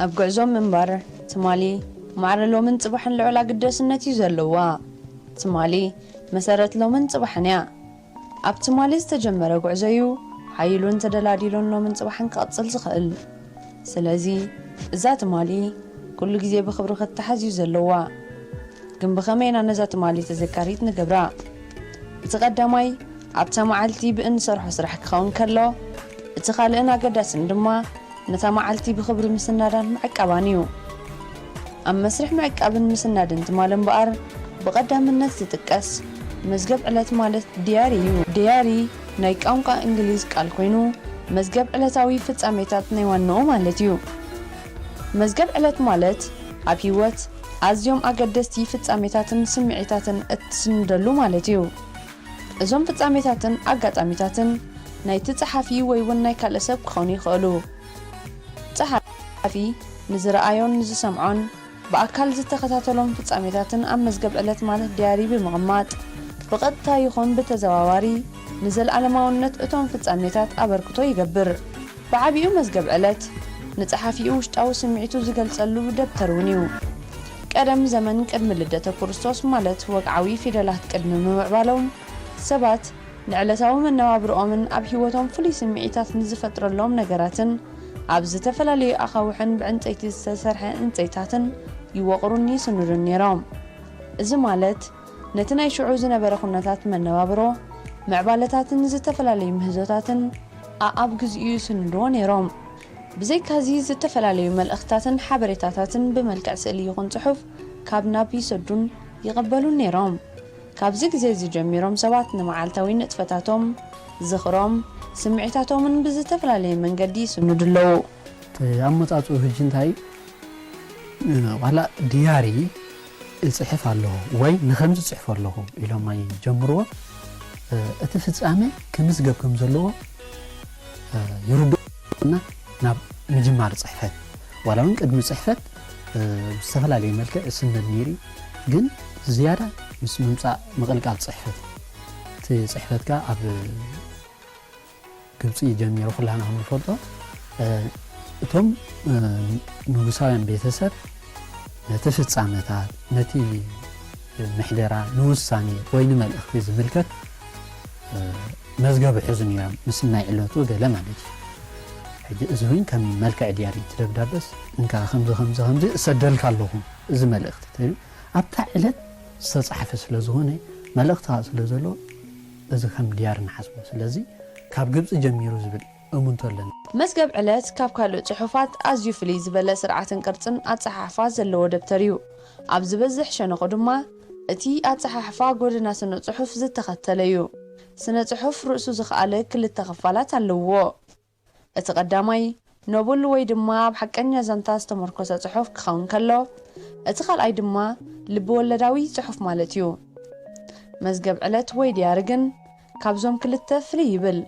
أبقعزهم منبر تمالي معرلو من صباحن لعلا قدس النتي زلوا تمالي مسارت لو من صباحنيا أب تمالي استجمر قعزيو حيلون تدلاديلون لو من صباحن كأتصل زخل سلازي إذا تمالي كل جزء بخبرو التحزي زلوا جنب خمين أنا ذات مالي تذكريت نجبرا تقدمي عبتا معلتي بإن صرح صرح كون كله اتخالقنا قداس ندما نتا معلتي بخبر مسنادان معك أبانيو أما مسرح معك أبن مسنادن تمالن بقر بقدام الناس تتكس مزجب علت مالت دياري نايك أمقا إنجليز كالكوينو مزجب علتاوي فتساميتات نيوانو مالتيو مزجب علت مالت عبيوت أزيوم أقدستي فتساميتاتن سمعيتاتن اتسندلو مالتيو إزوم فتساميتاتن أقداميتاتن ناي تتصحفي ويون ناي كالسب كخوني خلو تصحفي نزرآيون نزسمعون بأكال زتخطاتلهم فتساميتاتن أم مزجب علت مالت دياري بمغمات فقد تايخون بتزواواري نزل علماونت اتون فتساميتات أبركتو يقبر بعبيو مزجب علت نتصحفي وشتاو سمعيتو زقلصلو دبترونيو قدم زمن قدم لدته كريستوس مالت وقعوي فيدلات قدم مبعبالهم سبات نعلتاو من نوابرؤمن أب هيوتهم فلي سمعيتات نزفترلهم نجراتن أب زتفلالي أخوحن بعنتيتي استسرح انتيتاتن يوقروني سنورن نيرام إذا مالت نتناي شعوز نبرخونتات من نوابرو معبالتاتن زتفلالي مهزوتاتن أب جزئيو سنورون نيرام بزي كازي زتفلالي ملأختاتن حبريتاتن بملكع سئلي يغن صحف كابنا بيسدون يقبلون نيرام كابزيك زي جميرهم سوات نمعالتاوين اتفتاتهم زخرام سمعيتاتهم بزتفلالي من قدي سندلو أمتاتو هجنتاي ولا دياري الصحف الله وي نخمس صحف الله إلى ما يجمروا اتفتامي كمزقب كمزلو يردونا ناب مجمار صحفات ولا من قدم صحفات استفلالي ملكة اسم النيري جن زيادة مس ممصا مقلقال صحفت تي صحفتك اب ግብጽ ጀሚሮ ሁላና هم ፈልጦ እቶም ንጉሳውያን ቤተሰብ ነተፍጻመታት ነቲ ምሕደራ ንውሳኔ ወይ ንመልእኽቲ ዝምልከት መዝገብ ሕዝን እዮም ምስናይ ዕለቱ ገለ ማለት ሕጂ እዙይን ከም መልክዕ ዲያሪ ትደብዳበስ እንካ ከምዚ ሰደልካ ኣለኹም እዚ መልእኽቲ ተይ ኣብታ ዕለት ዝተጻሕፈ ስለዝኾነ መልእኽቲ ስለዘሎ እዚ ከም ዲያር ንሓስቦ ስለዚ ካብ ግብጽ ጀሚሩ ዝብል እሙንተለን መስገብ ዕለት ካብ ካልእ ጽሑፋት ኣዝዩ ፍልይ ዝበለ ስርዓትን ቅርጽን ኣጸሓሕፋ ዘለዎ ደብተር እዩ ኣብ ዝበዝሕ ሸነኹ ድማ እቲ ኣጸሓሕፋ ጎደና ስነ ጽሑፍ ዝተኸተለ እዩ ስነ ጽሑፍ ርእሱ ዝኸኣለ ክልተ ክፋላት ኣለዎ እቲ ቀዳማይ ኖብል ወይ ድማ ኣብ ሓቀኛ ዛንታ ዝተመርኮሰ ጽሑፍ ክኸውን ከሎ እቲ ካልኣይ ድማ ልቢ ወለዳዊ ጽሑፍ ማለት እዩ መዝገብ ዕለት ወይ ዲያሪ ግን ካብዞም ክልተ ፍልይ ይብል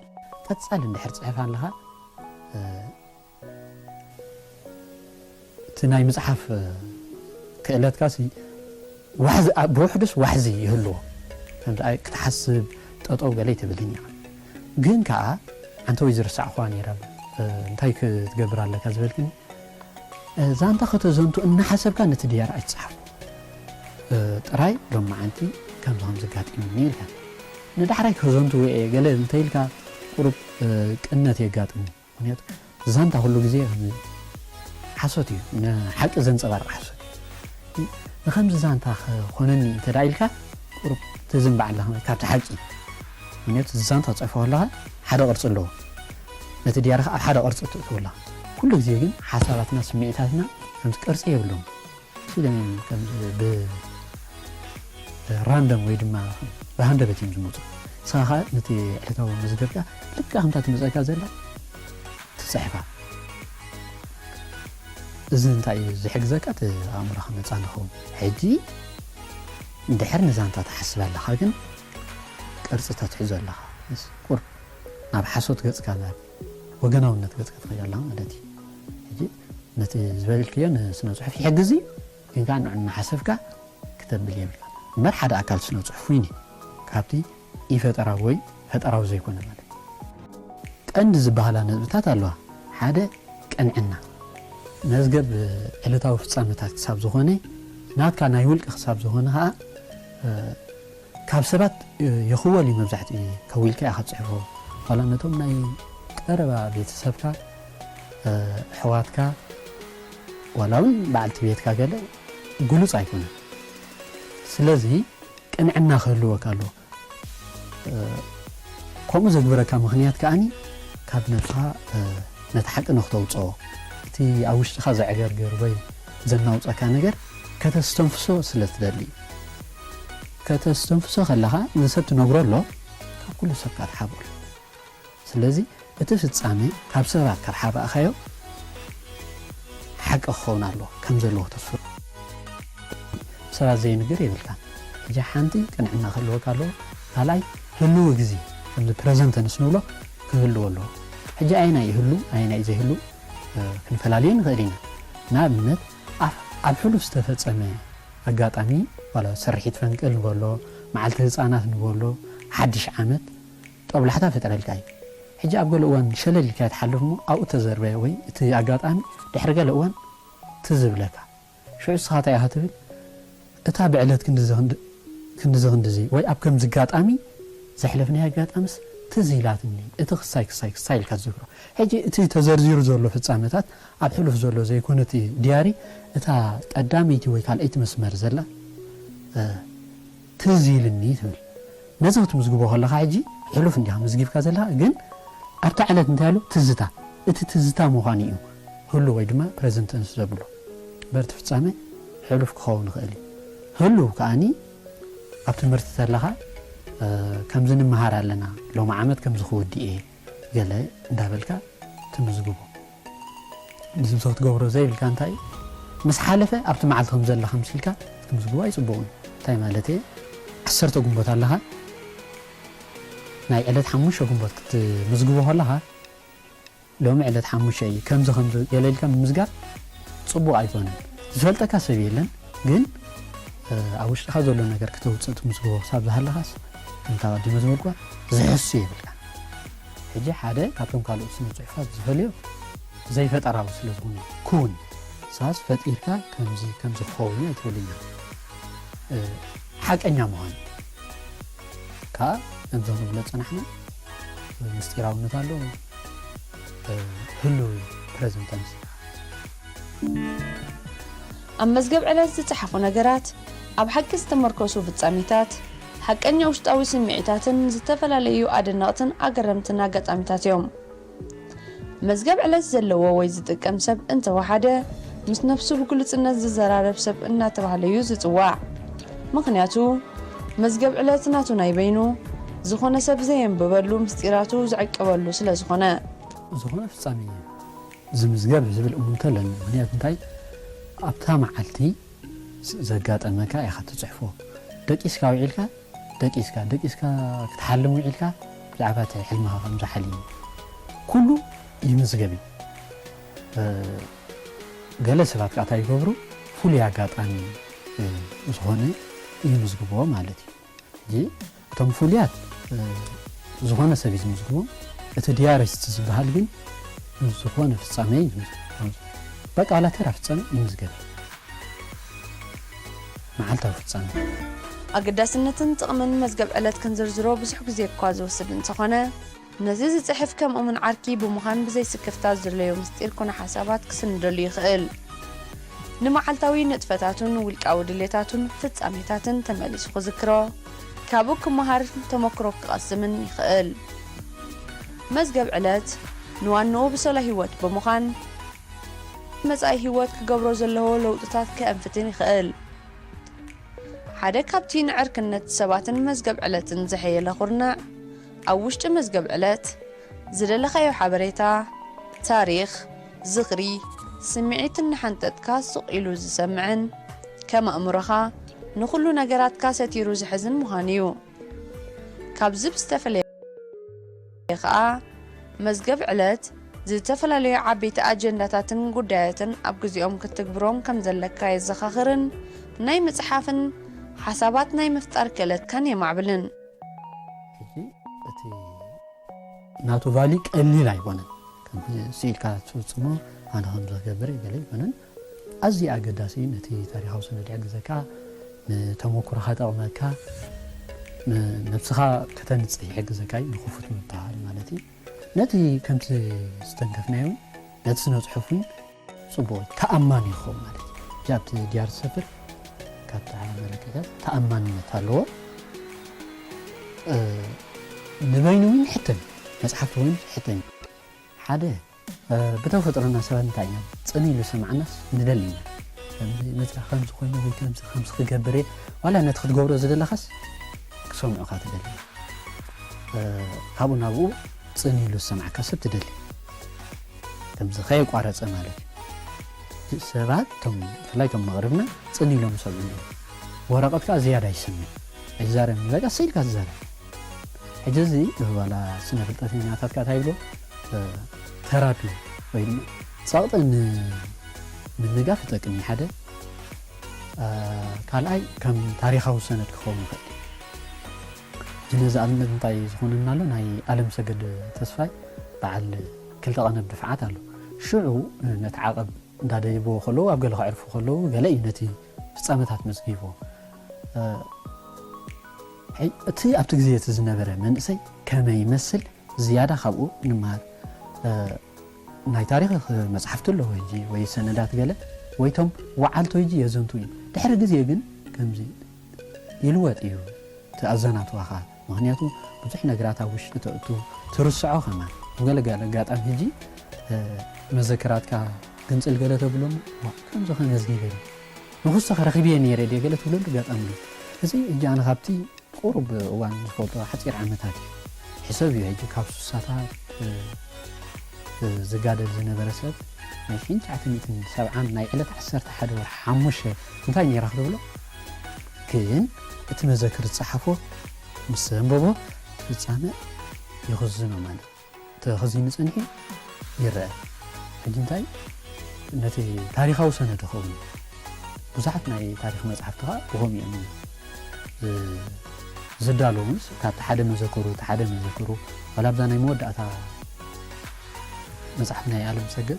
ቀጻል እንድሕር ጽሑፍ ኣለኻ ትናይ መጽሓፍ ክእለትካሲ ዋሕዚ ብውሕዱስ ዋሕዚ ይህልዎ ከምዚ ክትሓስብ ጠጠው ገለ ይትብልኛ ግን ከዓ አንተ ወይ ዝርሳዕ ኳን ይራብ እንታይ ክትገብር ኣለካ ዝብልክኒ ዛንታ ከተዘንቱ እናሓሰብካ ነቲ ዲያር ኣይትጽሓፍ ጥራይ ሎማዓንቲ ከምዞም ዝጋጥም ይልካ ንዳሕራይ ከዘንቱ ወይ ገለ እንተይልካ ቁርብ ቅነት የጋጥም ምክንያቱ ዛንታ ሁሉ ጊዜ ሓሶት እዩ ንሓቂ ዘንጸባርቕ ሓሶት ንከምዚ ዛንታ ኾነኒ እንተዳኢልካ ቁርብ ትዝንባዕ ካብቲ ሓቂ ምክንያቱ ዛንታ ጽፈው ኣለኻ ሓደ ቅርጽ ኣለዎ ነቲ ዲያርኻ ኣብ ሓደ ቅርጽ ትእትውላ ኩሉ ጊዜ ግን ሓሳባትና ስምዒታትና ከምዚ ቅርጺ የብሎም ስለምን ከምዚ ራንደም ወይ ድማ በሃንደበት እዮም ዝመፁ ሳኻ ነቲ ዕለታዊ መዝገብካ ልክ ከምታ ትመፀካ ዘላ ትፅሕፋ እዚ እንታይ እዩ ዝሕግዘካ እቲ ኣእምሮኻ ነፃ ንኸውን ሕጂ እንድሕር ንዛንታ ትሓስብ ኣለኻ ግን ቅርፂ ተትሕዞ ኣለኻ ቁርብ ናብ ሓሶት ገፅካ ወገናውነት ገፅካ ትኸይድ ኣለኻ ማለት እዩ ሕጂ ነቲ ዝበልክዮ ንስነ ፅሑፍ ይሕግዝ እዩ ግን ከዓ ንዑ እናሓሰብካ ክተብል የብልካ እምበር ሓደ ኣካል ስነ ፅሑፍ ወይኒ ካብቲ ይፈጠራዊ ወይ ፈጠራዊ ዘይኮነ ማለት ቀንዲ ዝበሃላ ነጥብታት ኣለዋ ሓደ ቀንዕና መዝገብ ዕለታዊ ፍጻመታት ክሳብ ዝኾነ ናትካ ናይ ውልቂ ክሳብ ዝኾነ ከዓ ካብ ሰባት ይኽወል መብዛሕትኡ ከዊልካ ኢኻ ትፅሕፎ ዋላ ነቶም ናይ ቀረባ ቤተሰብካ ኣሕዋትካ ዋላ እውን በዓልቲ ቤትካ ገለ ጉሉፅ ኣይኮነን ስለዚ ቅንዕና ክህልወካ ኣሎ ከምኡ ዘግብረካ ምኽንያት ከዓኒ ካብ ነፍስኻ ነቲ ሓቂ ንኽተውፅኦ እቲ ኣብ ውሽጢኻ ዘዕገርግር ወይ ዘናውፀካ ነገር ከተስተንፍሶ ስለ ትደሊ ከተስተንፍሶ ከለኻ ንሰብ ትነግሮ ኣሎ ካብ ኩሉ ሰብ ካ ትሓብሩ ስለዚ እቲ ፍጻሜ ካብ ሰባት ካርሓባእኻዮ ሓቂ ክኸውን ኣሎ ከም ዘለዎ ተስፋ ሰባት ዘይንግር የብልካ ሕጂ ሓንቲ ቅንዕና ክህልወካ ኣለዎ ካልኣይ ህልው ግዜ ከምዚ ፕሬዘንት ንስንብሎ ክህልዎ ኣለዎ ሕጂ ኣይና ይህሉ ኣይና ዘይህሉ ክንፈላለዩ ንኽእል ኢና ንኣብነት ኣብ ሕሉፍ ዝተፈፀመ ኣጋጣሚ ዋላ ስርሒት ፈንቅል ንበሎ መዓልቲ ህፃናት ንበሎ ሓድሽ ዓመት ጦብላሕታ ፈጥረልካ እዩ ሕጂ ኣብ ገለ እዋን ሸለል ኢልካ ትሓልፍ እሞ ኣብኡ ተዘርበየ ወይ እቲ ኣጋጣሚ ድሕሪ ገለ እዋን ትዝብለካ ሽዑ ንስኻ እንታይ ኢኻ ትብል እታ ብዕለት ክንዲዚ ወይ ኣብ ከምዚ ኣጋጣሚ ዘሕለፍናይ ኣጋጣሚስ ትዝ ኢላትኒ እቲ ክሳይ ኢልካ ትዝክሮ ሕጂ እቲ ተዘርዚሩ ዘሎ ፍጻመታት ኣብ ሕሉፍ ዘሎ ዘይኮነ እቲ ዲያሪ እታ ቀዳመይቲ ወይ ካልአይቲ መስመር ዘላ ትዝ ኢልኒ ትብል ነዚ ክትምዝግቦ ከለኻ ሕጂ ሕሉፍ እንዲኻ መዝጊብካ ዘለካ ግን ኣብታ ዕለት እንታይ ኣሎ ትዝታ እቲ ትዝታ ምዃኑ እዩ ህሉ ወይ ድማ ፕሬዘንት ተንስ ዘብሎ በርቲ ፍጻመ ሕሉፍ ክኸውን ንኽእል እዩ ህሉ ከዓኒ ኣብ ትምህርቲ ዘለኻ ከምዚ ንምሃር ኣለና ሎሚ ዓመት ከምዚ ክወዲእ ገለ እንዳበልካ ትምዝግቦ ንስም ሰው ትገብሮ ዘይብልካ እንታይ ምስ ሓለፈ ኣብቲ መዓልቲ ከም ዘለኻ ምስልካ ትምዝግቦ ኣይፅቡቕን እንታይ ማለት እየ 10 ጉንቦት ኣለኻ ናይ ዕለት 5 ጉንቦት ክትምዝግቦ ከለኻ ሎሚ ዕለት 5 እዩ ከምዚ ገለልካ ምምዝጋብ ፅቡቕ ኣይኮነን ዝፈልጠካ ሰብ የለን ግን ኣብ ውሽጥኻ ዘሎ ነገር ክትውፅእ ትምዝግቦ ክሳብ ዝሃለኻስ እንታይ ቀዲመ ዝመልኳ ዝሕሱ የብልካ ሕጂ ሓደ ካብቶም ካልኦት ስነ ፅሑፋት ዝፈልዮ ዘይፈጠራዊ ስለ ዝኾነ ኩን ሳስ ፈጢርካ ከምዚ ክኸውን ኣይትብልኛ ሓቀኛ ምዃን ከዓ ከምዚ ንብሎ ፀናሕና ምስጢራውነት ኣሎ ህሉ ፕሬዘንተንስ ኣብ መዝገብ ዕለት ዝፀሓፉ ነገራት ኣብ ሓቂ ዝተመርኮሱ ፍጻሜታት ሓቀኛ ውሽጣዊ ስምዒታትን ዝተፈላለዩ ኣደነቕትን ኣገረምትን ኣጋጣሚታት እዮም መዝገብ ዕለት ዘለዎ ወይ ዝጥቀም ሰብ እንተወሓደ ምስ ነፍሱ ብግልጽነት ዝዘራረብ ሰብ እናተባህለ እዩ ዝጽዋዕ ምክንያቱ መዝገብ ዕለት ናቱ ናይ በይኑ ዝኾነ ሰብ ዘየንብበሉ ምስጢራቱ ዝዕቀበሉ ስለ ዝኾነ ፍጻሜ ዝምዝገብ ዝብል እሙንተለን ምክንያት እንታይ ኣብታ መዓልቲ ዘጋጠመካ ኢኻ ትፅሕፎ ደቂስካ ውዒልካ ደቂስካ ክትሓልም ውዒልካ ብዛዕባ እቲ ሕልምኻ ከምዚ ሓሊሙ ኩሉ ይምዝገብ እዩ ገለ ሰባት ከዓ እንታይ ይገብሩ ፍሉይ ኣጋጣሚ ዝኾነ ይምዝግብዎ ማለት እዩ ሕጂ እቶም ፍሉያት ዝኾነ ሰብ እዩ ዝምዝግቦ እቲ ዲያሪስት ዝበሃል ግን ዝኾነ ፍጻሜ በቃ ዋላ ተራ ፍጻሜ ይምዝገብ መዓልታዊ ፍጻሜ ኣገዳስነትን ጥቕምን መዝገብ ዕለት ክንዝርዝሮ ብዙሕ ግዜ እኳ ዝወስድ እንተኾነ ነዚ ዝፅሕፍ ከምኡውን ዓርኪ ብምዃን ብዘይስክፍታት ዝድለዮ ምስጢር ኮነ ሓሳባት ክስንደሉ ይኽእል ንመዓልታዊ ንጥፈታቱን ውልቃዊ ድሌታቱን ፍጻሜታትን ተመሊሱ ክዝክሮ ካብኡ ክመሃር ተመክሮ ክቐስምን ይኽእል መዝገብ ዕለት ንዋንኡ ብሰላ ህይወት ብምዃን መጻኢ ህይወት ክገብሮ ዘለዎ ለውጥታት ከእንፍትን ይኽእል ሓደ ካብቲ ንዕርክነት ሰባትን መዝገብ ዕለትን ዘሐየለ ኩርናዕ ኣብ ውሽጢ መዝገብ ዕለት ዝደለኻዮ ሓበሬታ ታሪኽ ዝኽሪ ስምዒትን ንሓንጠጥካ ስቕ ኢሉ ዝሰምዕን ከም ኣእምሮኻ ንኹሉ ነገራትካ ሰቲሩ ዝሕዝን ምዃኑ እዩ ካብዚ ብዝተፈለየ ከዓ መዝገብ ዕለት ዝተፈላለዩ ዓበይቲ ኣጀንዳታትን ጉዳያትን ኣብ ግዜኦም ክትግብሮም ከም ዘለካ የዘኻኽርን ናይ ምጽሓፍን ሓሳባት ናይ ምፍጣር ክእለትካን የማዕብልን እቲ ናቱ ቫሊ ቀሊል ኣይኮነን ከም ስኢልካ ትፍጽሞ أنا هم زكبر يقولي منن أزي أقداسي نتي تاريخ وسنة يعجزك تموكر هذا أو مكا نفسها كتنص يعجزك نخفت من الطعام مالتي نتي كنت استنكفنا يوم نتسنو صحفين صبوي تأماني خو مالتي جابت ديار السفر كانت على ملكات تأماني متالو نبينو من حتى مصحف وين حتى حدا بتوفطرنا سبان تاعنا صني له سمع الناس ندلي مثل خمس خوينا وكم خمس خجبري ولا نتخد جورو زد لخص كسمعوا خاطر دلي هابونا ابو صني له سمع كسب تدلي كم زخاي قارص مالك سبات تم فلايتم مغربنا صني له مسلمين ورقتك زياده يسمي ايزارم لقى سيلك الزار حجزي ولا سنه فلطتني اتاكا تايبلو ثيرابي وين صوت من نجاح تقني حدا كالاي كم تاريخه سنه كخون فدي جنازه علم انتاي زخوننا له ناي عالم سجد تسفاي بعد كل قنب دفعات له شعو نتعاقب داديبو خلو ابقل يعرفوا خلو قالي نتي فصامتات مسقيفو هي تي ابت غزيه تزنبره منسي كما يمثل زياده خبو نمار ناي تاريخ مصحفت له يجي وي سندات قال ويتم وعالتو يجي يزنتو دحر غزيه كن كمزي يلوط يو تازنات واخا مهنياتو بزح نغراتا وش ترسعو خما وقال غاطام يجي مذكراتك كنصل قال تبلم كم زخن يزغي قال نخص خرخبيه نيري دي قال تبلم غاطام اذا اجي انا خابتي قرب وان فوتو حصير عمتات حساب يجي كابسوساتات زقادة زنبرسات ماشين تعتمد سبعان ناي علة عسرت حد وحموشة انتاي يراخ دولو كين اتمذكر تصحفو مسلم بابا تفتصامة يخزنو مانا تخزين صنحي يرأى حج انتاي نتي تاريخه سنة تخوني بزحت ناي تاريخ مصحفتها وهم يأمن زدالو مس كانت حدا مذكرو ولا بدا ناي مودعتا مصحفنا يعلم سجد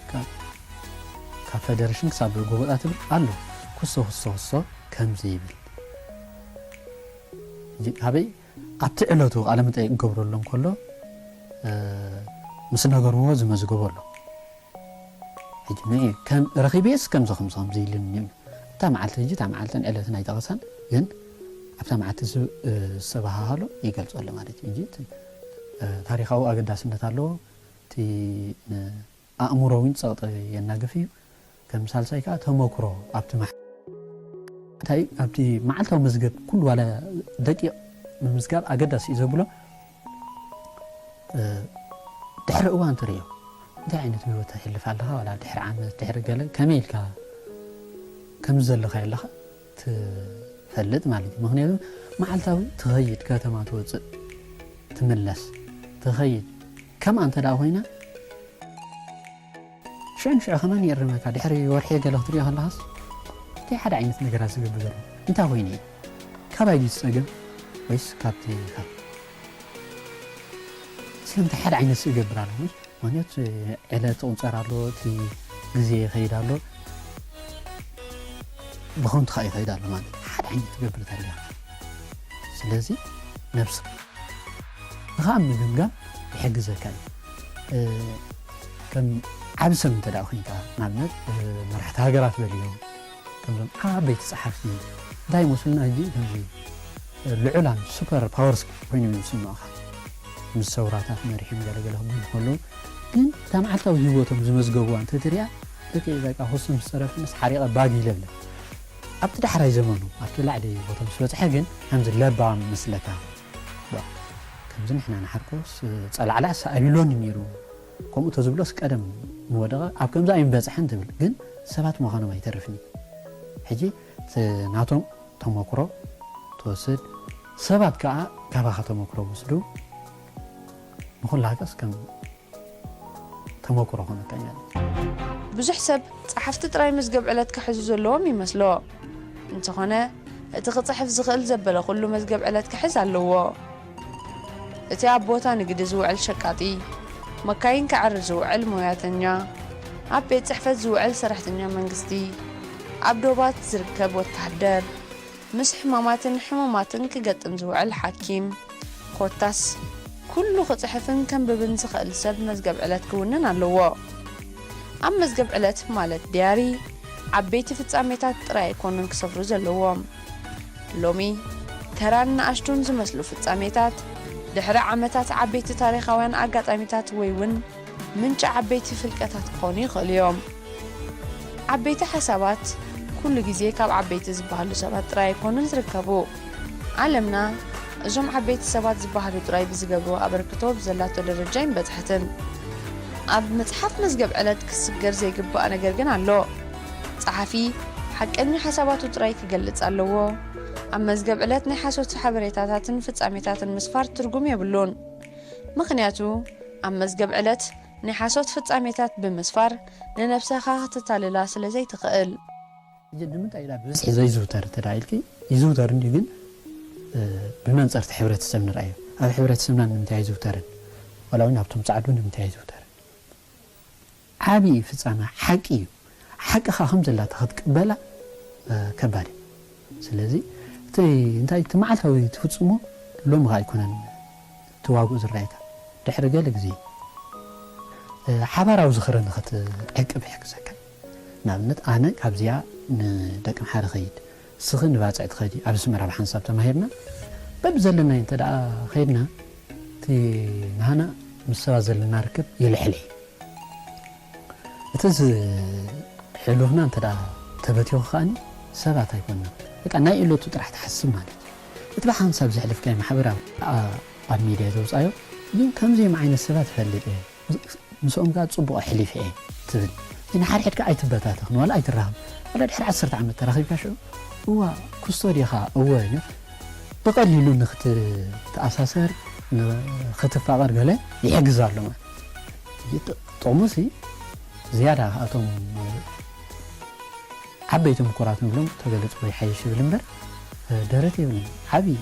كفدرشن كساب غوبات الله كسو كم زيبل هبي ابتعلتو على متى يغبرلهم كله مس نغرو زمزغبلو اجمعي كم رخيبيس كم زخمصام زيلن تمعلت يجي تمعلتن علتنا يتقسن ين ابتمعت سبحالو يغلصل ማለት እንጂ ታሪካው አገዳስነት አለው تي أموروين صوت يناقفيو كمثال سايكا تموكرو أبتي تاي أبتي معلتو مزقب كل ولا دقيق من مزقب أقدس يزبلو دحر أوان تريو دا عينة بيوتا اللي فعلها ولا دحر عامة دحر قال كميل كمزل خيال لها تفلت مالي مهنيا معلتو تغيد كاتما توزق تملس تغيد كم أنت داوينا شن كمان يرمك دحري ورحي قالوا تريها الناس تي حدا عينت نقرا سقب بزر انت ويني كبايدي سقب ويس كابتي خال سلمت حدا عينت سقب برالو مانيت على تونصرالو تي غزي خيدالو بخونت خيدالو مان حدا عينت تقبل تريها سلازي نفسك غام من يحجزك كم عبسم تداخلك نعمت مرحت هاجرات باليوم كم بيت صحفي دايما وصلنا جي كم العلام سوبر باورز وين يسمعوا مسوراتات مريحين قالوا كله ግን ተማዓልታው ህይወቶም ዝመዝገቡ አንተ ትሪያ ለከይ በቃ ሁስም ሰረፍ ምስ حريقه باقي ለለ ኣብቲ ዳሕራይ ዘመኑ ኣብቲ ላዕሊ ቦቶም ስለጽሐ ግን ከምዚ ለባ መስለካ ከምዚ ንሕና ንሓርኮስ ጸላዕላ ሳቢሎን ነይሩ ከምኡ ተዝብሎስ ቀደም ወደቀ ኣብ ከምዛ ይንበጽሐን ትብል ግን ሰባት መኻኖም ኣይተርፍኒ ሕጂ ናቶም ተመክሮ ተወስድ ሰባት ከዓ ካባኻ ተመክሮ ወስዱ ንኹላቀስ ከም ተመክሮ ሆነ ከኛ ብዙሕ ሰብ ጻሕፍቲ ጥራይ መዝገብ ዕለት ክሕዙ ዘለዎም ይመስሎ እንተኾነ እቲ ክጽሕፍ ዝኽእል ዘበለ ኩሉ መዝገብ ዕለት ክሕዝ ኣለዎ እቲ ኣብ ቦታ ንግዲ ዝውዕል ሸቃጢ መካይን ክዓርዝ ዝውዕል ሞያተኛ ኣብ ቤት ጽሕፈት ዝውዕል ሰራሕተኛ መንግስቲ ኣብ ዶባት ዝርከብ ወታደር ምስ ሕማማትን ክገጥም ዝውዕል ሓኪም ኮታስ ኩሉ ክጽሕፍን ከንብብን ዝኽእል ሰብ መዝገብ ዕለት ክውንን ኣለዎ ኣብ መዝገብ ዕለት ማለት ዲያሪ ዓበይቲ ፍጻሜታት ጥራይ ኣይኮኑን ክሰፍሩ ዘለዎም ሎሚ ተራን ንኣሽቱን ዝመስሉ ፍጻሜታት ድሕሪ ዓመታት ዓበይቲ ታሪኻውያን ኣጋጣሚታት ወይ እውን ምንጭ ዓበይቲ ፍልቀታት ክኾኑ ይኽእሉ እዮም ዓበይቲ ሓሳባት ኩሉ ግዜ ካብ ዓበይቲ ዝበሃሉ ሰባት ጥራይ ኣይኮኑን ዝርከቡ ዓለምና እዞም ዓበይቲ ሰባት ዝበሃሉ ጥራይ ብዝገብሩ ኣበርክቶ ብዘላቶ ደረጃ ይንበጽሕትን ኣብ መጽሓፍ መዝገብ ዕለት ክስገር ዘይግባእ ነገር ግን ኣሎ ጸሓፊ ሓቀኛ ሓሳባቱ ጥራይ ክገልጽ ኣለዎ ኣብ መዝገብ ዕለት ናይ ሓሶት ሓበሬታታትን ፍጻሜታትን ምስፋር ትርጉም የብሉን ምኽንያቱ ኣብ መዝገብ ዕለት ናይ ሓሶት ፍጻሜታት ብምስፋር ንነፍስኻ ክትታልላ ስለ ዘይትኽእል ንምንታይ ኢላ ብዝሒ ዘይዝውተር ተዳኢልኪ ይዝውተር እንዲ ግን ብመንጸርቲ ሕብረተሰብ ንርአዮ ኣብ ሕብረተሰብና ንምንታይ ይዝውተርን ወላ እውን ኣብቶም ጻዕዱ ንምንታይ ይዝውተርን ዓብዪ ፍጻመ ሓቂ እዩ ሓቂኻ ከም ዘላ ክትቅበላ ከባድ እዩ ስለዚ እቲ እንታይ እቲ መዓልታዊ ትፍጽሞ ሎሚ ኸ ኣይኮነን ትዋግኡ ዝረአየካ ድሕሪ ገለ ግዜ ሓባራዊ ዝኽረ ንኽትዕቅብ ይሕግዘካ ንኣብነት ኣነ ካብዚኣ ንደቂ ምሓረ ኸይድ ስኺ ንባፅዕ ትኸዲ ኣብ ስመራ ብሓንሳብ ተማሂርና በብዘለና እንተ ደኣ ኸይድና እቲ ንሃና ምስ ሰባት ዘለና ርክብ ይልሕል እቲ ሕሉፍና እንተ ደኣ ተበቲኹ ከኣኒ ሰባት ኣይኮንና በቃ ናይ ኢሎቱ ጥራሕ ትሓስብ ማለት እቲ ብሓንሳብ ዘሕልፍካዮ ማሕበራዊ ኣብ ሚድያ ዘውፃዮ ግን ከምዚኦም ዓይነት ሰባት ፈልጥ እየ ምስኦም ጋር ጽቡቕ ሕሊፍ እየ ትብል ንሓድ ሕድካ ኣይትበታተኽን ዋላ ኣይትራኸብ ወላ ድሕሪ 10 ዓመት ተራኺብካ ሽዑ እዋ ኩስቶዲኻ እወ ብቐሊሉ ንኽትኣሳሰር ንኽትፋቐር ገለ ይሕግዝ ኣሎ ማለት ጥቕሙሲ ዝያዳ እቶም ዓበይቲ ምኩራት ንብሎም ተገለጹ ወይ ሓይሽ ይብል እምበር ደረት የብልን ዓብዪ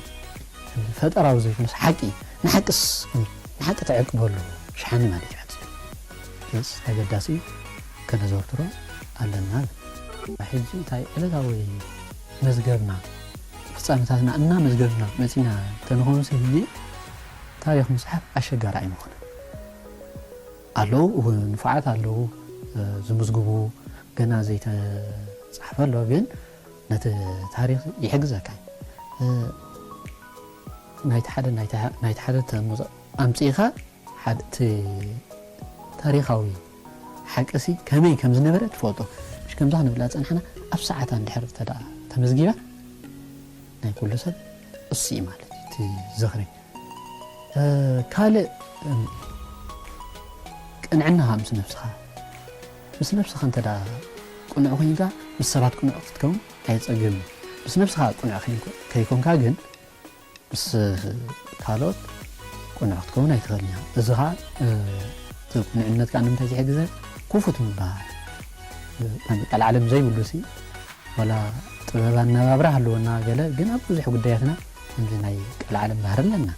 ፈጠራዊ ዘይኮነስ ሓቂ ንሓቂ ተዕቅበሉ ሸሓኒ ማለት እዩ ስ ተገዳሲ ከነዘውትሮ ኣለና ሕጂ እንታይ ዕለታዊ መዝገብና ፍጻሜታትና እና መዝገብና መፂና ተንኾኑ ህጂ ታሪክ ምጽሓፍ ኣሸጋሪ ኣይምኾነ ኣለዉ ንፉዓት ኣለዉ ዝምዝግቡ ገና ዘይተጻሕፈ ኣሎ ግን ነቲ ታሪክ ይሕግዘካ ናይቲ ሓደ ኣምፂኢኻ እቲ ታሪኻዊ ሓቀሲ ከመይ ከም ዝነበረ ትፈልጦ مش كم ظهرنا بلا ጸንሐና ኣብ ሰዓት እንድሕር ተመዝጊባ ናይ ኩሉ ሰብ እሲ ማለት እቲ ዘኽሪ ካልእ ቅንዕናኻ ምስ ነፍስኻ እንተ ዳ ቁኑዕ ኮይንካ ምስ ሰባት ቁኑዕ ክትከውን ኣይፀግም ምስ ነፍስኻ ቁኑዕ ከይኮንካ ግን ምስ ካልኦት ቁኑዕ ክትከውን ኣይትኽእልን እዚ ኸ እቲ ቁኑዕነትካ ንምንታይ ዝሕግዘ كوفت من بها العالم زي ولوسي ولا طبعا نبرة هلونا قال جنا بوزح قدياتنا عندنا العالم بحر لنا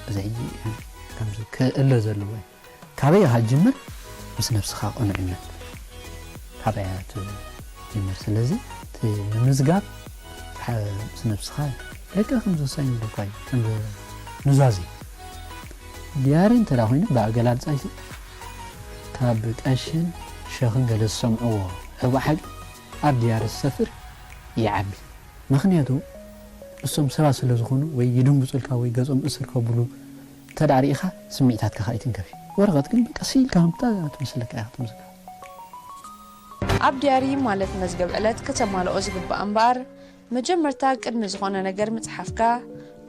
زي كم كإلا زلوا كابيا هالجمر بس نفس خاق ونعمل كابيا جمر سلزي تمزجات بس نفس خاق لك 5 سنين لكاي نزازي ديارين ترى هنا بقى جلاد سايسي كاب قشن شخن قال السمعوا هو حق أرديار السفر يعبي مخنياتو السم سراس اللي زخونو ويدوم بسلكا ويقزم اسركا بلو تداريخا سميتاتك خايتين كفي ورغت كن بقسيل كامتا تمسلك تمسلك أبدياري مالت مزقب علات كتمال أزقب بأنبار مجمرتا قد مزخونا نقر متحفكا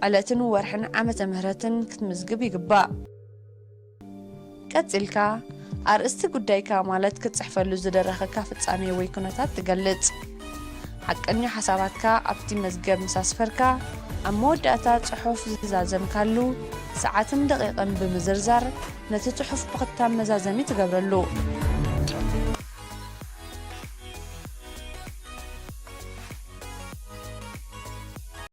علاتن ورحن عامة مهرتن كتمزقب يقبا كتسلكا أرست قدايكا مالت كتصحفلو زدرخكا فتصامي ويكونتات تقلت حقني حساباتكا أبتي مزقب مساسفركا أمود أتا صحف زازم كالو ساعتن دقيقا بمزرزر نتي صحف بقتا مزازمي تقبرلو